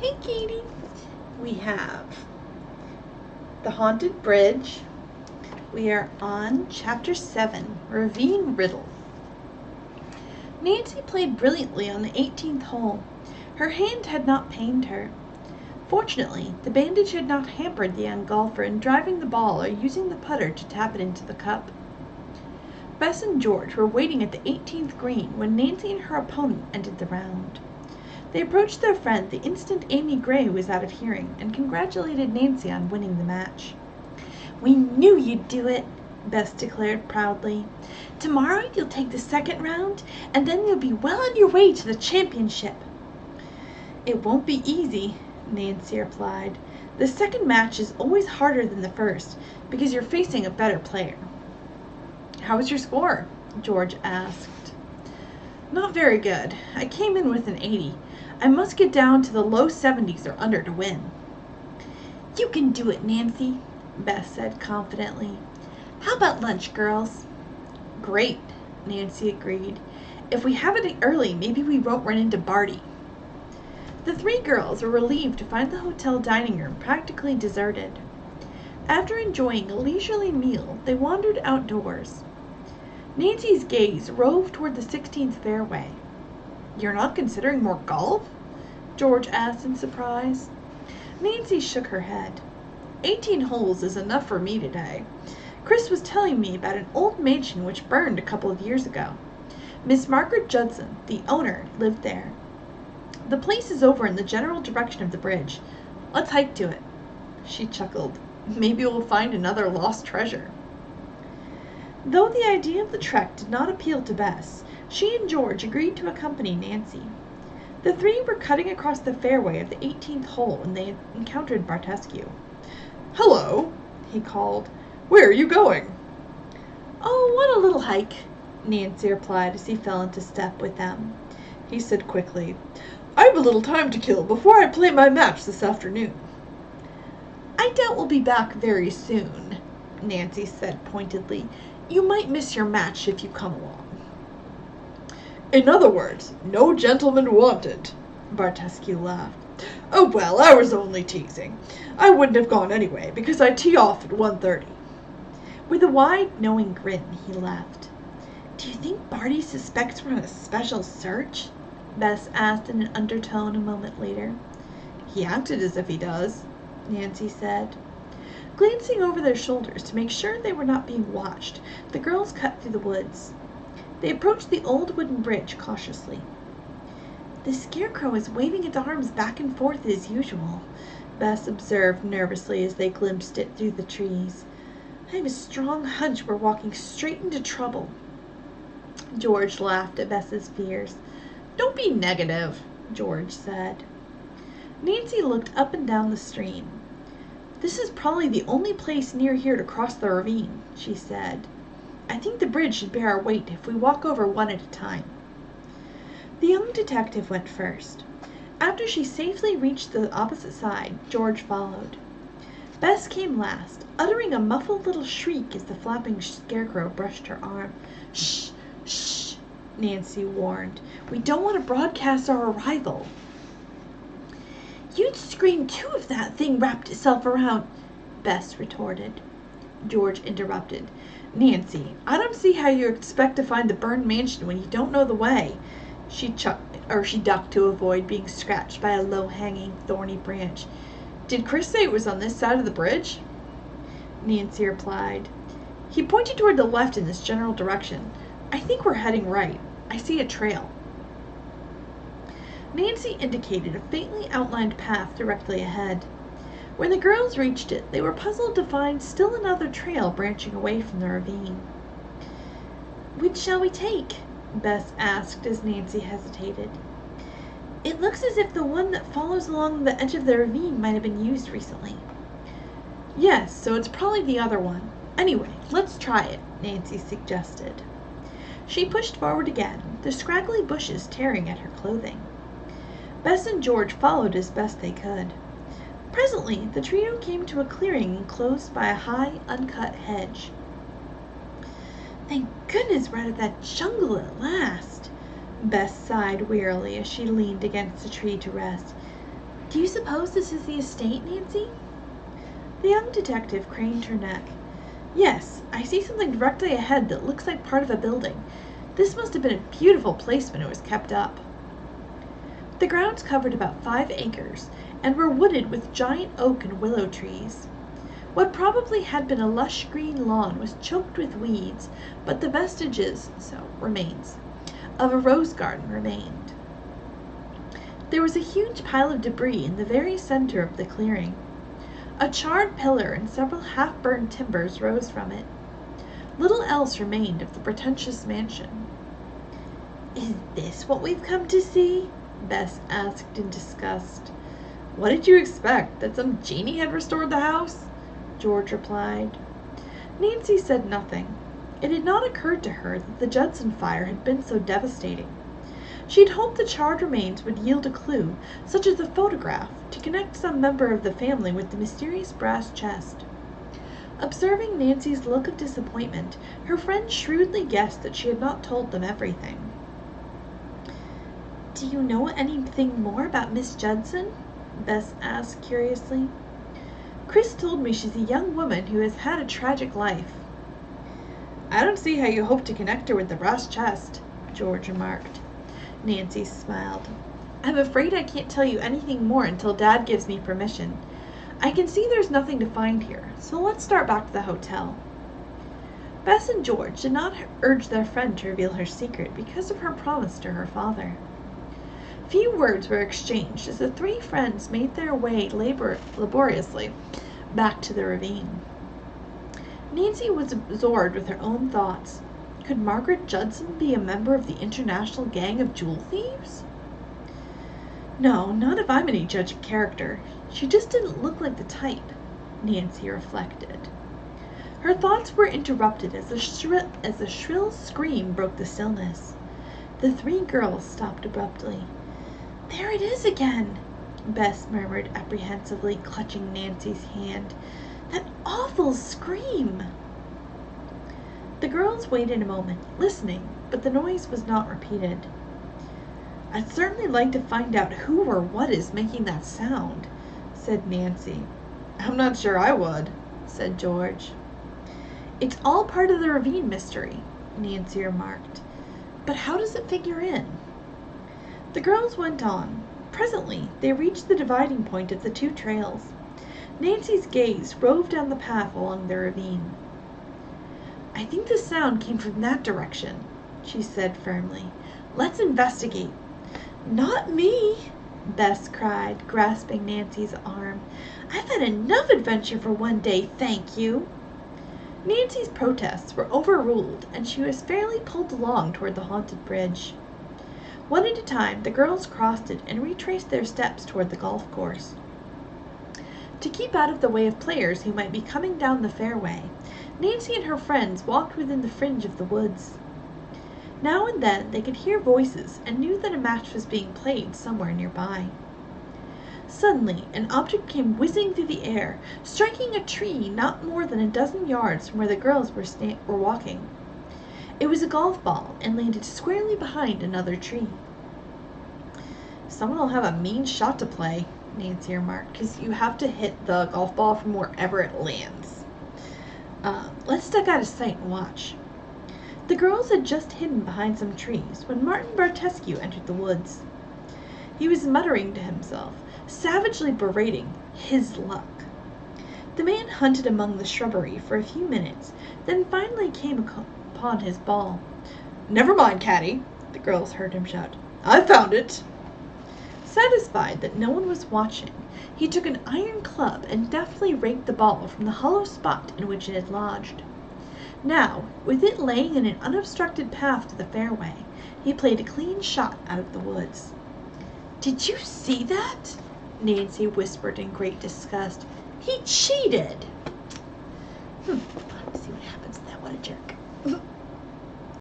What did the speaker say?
Hey, Katie. We have The Haunted Bridge. We are on Chapter 7, Ravine Riddle. Nancy played brilliantly on the 18th hole. Her hand had not pained her. Fortunately, the bandage had not hampered the young golfer in driving the ball or using the putter to tap it into the cup. Bess and George were waiting at the 18th green when Nancy and her opponent ended the round. They approached their friend the instant Amy Gray was out of hearing and congratulated Nancy on winning the match. "We knew you'd do it," Bess declared proudly. "Tomorrow you'll take the second round, and then you'll be well on your way to the championship." "It won't be easy," Nancy replied. "The second match is always harder than the first, because you're facing a better player." "How was your score?" George asked. "Not very good. I came in with an 80. I must get down to the low 70s or under to win." "You can do it, Nancy," Bess said confidently. "How about lunch, girls?" "Great," Nancy agreed. "If we have it early, maybe we won't run into Barty." The three girls were relieved to find the hotel dining room practically deserted. After enjoying a leisurely meal, they wandered outdoors. Nancy's gaze roved toward the 16th fairway. "You're not considering more golf?" George asked in surprise. Nancy shook her head. 18 holes is enough for me today. Chris was telling me about an old mansion which burned a couple of years ago. Miss Margaret Judson, the owner, lived there. The place is over in the general direction of the bridge. Let's hike to it." She chuckled. "Maybe we'll find another lost treasure." Though the idea of the trek did not appeal to Bess, she and George agreed to accompany Nancy. The three were cutting across the fairway of the 18th hole when they encountered Bartescu. "Hello," he called. "Where are you going?" "Oh, what a little hike," Nancy replied as he fell into step with them. He said quickly, "I've a little time to kill before I play my match this afternoon." "I doubt we'll be back very soon," Nancy said pointedly. "You might miss your match if you come along." "In other words, no gentleman wanted," Bartescu laughed. "Oh well, I was only teasing. I wouldn't have gone anyway, because I tee off at 1:30. With a wide, knowing grin, he laughed. "Do you think Barty suspects we're on a special search?" Bess asked in an undertone a moment later. "He acted as if he does," Nancy said. Glancing over their shoulders to make sure they were not being watched, the girls cut through the woods. They approached the old wooden bridge cautiously. "The scarecrow is waving its arms back and forth as usual," Bess observed nervously as they glimpsed it through the trees. "I have a strong hunch we're walking straight into trouble." George laughed at Bess's fears. "Don't be negative," George said. Nancy looked up and down the stream. "This is probably the only place near here to cross the ravine," she said. "I think the bridge should bear our weight if we walk over one at a time." The young detective went first. After she safely reached the opposite side, George followed. Bess came last, uttering a muffled little shriek as the flapping scarecrow brushed her arm. "Shh! Shh!" Nancy warned. "We don't want to broadcast our arrival." "You'd scream too if that thing wrapped itself around," Bess retorted. George interrupted. "Nancy, I don't see how you expect to find the burned mansion when you don't know the way." She ducked to avoid being scratched by a low-hanging, thorny branch. "Did Chris say it was on this side of the bridge?" Nancy replied. "He pointed toward the left in this general direction. I think we're heading right. I see a trail." Nancy indicated a faintly outlined path directly ahead. When the girls reached it, they were puzzled to find still another trail branching away from the ravine. "Which shall we take?" Bess asked as Nancy hesitated. "It looks as if the one that follows along the edge of the ravine might have been used recently." "Yes, so it's probably the other one. Anyway, let's try it," Nancy suggested. She pushed forward again, the scraggly bushes tearing at her clothing. Bess and George followed as best they could. Presently, the trio came to a clearing enclosed by a high, uncut hedge. "Thank goodness we're out of that jungle at last," Bess sighed wearily as she leaned against a tree to rest. Do you suppose this is the estate, Nancy? The young detective craned her neck. Yes, I see something directly ahead that looks like part of a building. This must have been a beautiful place when it was kept up. The grounds covered about 5 acres and were wooded with giant oak and willow trees. What probably had been a lush green lawn was choked with weeds, but the remains, of a rose garden remained. There was a huge pile of debris in the very center of the clearing. A charred pillar and several half-burned timbers rose from it. Little else remained of the pretentious mansion. "Is this what we've come to see?" Bess asked in disgust. "What did you expect? That some genie had restored the house?" George replied. Nancy said nothing. It had not occurred to her that the Judson fire had been so devastating. She had hoped the charred remains would yield a clue, such as a photograph, to connect some member of the family with the mysterious brass chest. Observing Nancy's look of disappointment, her friend shrewdly guessed that she had not told them everything. "Do you know anything more about Miss Judson?" Bess asked curiously. "Chris told me she's a young woman who has had a tragic life." "I don't see how you hope to connect her with the brass chest," George remarked. Nancy smiled. "I'm afraid I can't tell you anything more until Dad gives me permission. I can see there's nothing to find here, so let's start back to the hotel." Bess and George did not urge their friend to reveal her secret because of her promise to her father. Few words were exchanged as the 3 friends made their way laboriously back to the ravine. Nancy was absorbed with her own thoughts. Could Margaret Judson be a member of the international gang of jewel thieves? No, not if I'm any judge of character. She just didn't look like the type, Nancy reflected. Her thoughts were interrupted as a shrill scream broke the stillness. The 3 girls stopped abruptly. "There it is again," Bess murmured apprehensively, clutching Nancy's hand. "That awful scream!" The girls waited a moment, listening, but the noise was not repeated. "I'd certainly like to find out who or what is making that sound," said Nancy. "I'm not sure I would," said George. "It's all part of the ravine mystery," Nancy remarked. "But how does it figure in?" The girls went on. Presently, they reached the dividing point of the 2 trails. Nancy's gaze roved down the path along the ravine. "I think the sound came from that direction," she said firmly. "Let's investigate." "Not me!" Bess cried, grasping Nancy's arm. "I've had enough adventure for one day, thank you." Nancy's protests were overruled, and she was fairly pulled along toward the haunted bridge. One at a time, the girls crossed it and retraced their steps toward the golf course. To keep out of the way of players who might be coming down the fairway, Nancy and her friends walked within the fringe of the woods. Now and then they could hear voices and knew that a match was being played somewhere nearby. Suddenly, an object came whizzing through the air, striking a tree not more than a dozen yards from where the girls were walking. It was a golf ball and landed squarely behind another tree. "Someone will have a mean shot to play," Nancy remarked, "because you have to hit the golf ball from wherever it lands. Let's duck out of sight and watch." The girls had just hidden behind some trees when Martin Bartescu entered the woods. He was muttering to himself, savagely berating his luck. The man hunted among the shrubbery for a few minutes, then finally came upon his ball. "Never mind, Caddy," the girls heard him shout. "I found it." Satisfied that no one was watching, he took an iron club and deftly raked the ball from the hollow spot in which it had lodged. Now, with it laying in an unobstructed path to the fairway, he played a clean shot out of the woods. "Did you see that?" Nancy whispered in great disgust. "He cheated!" Let's see what happens to that. What a jerk.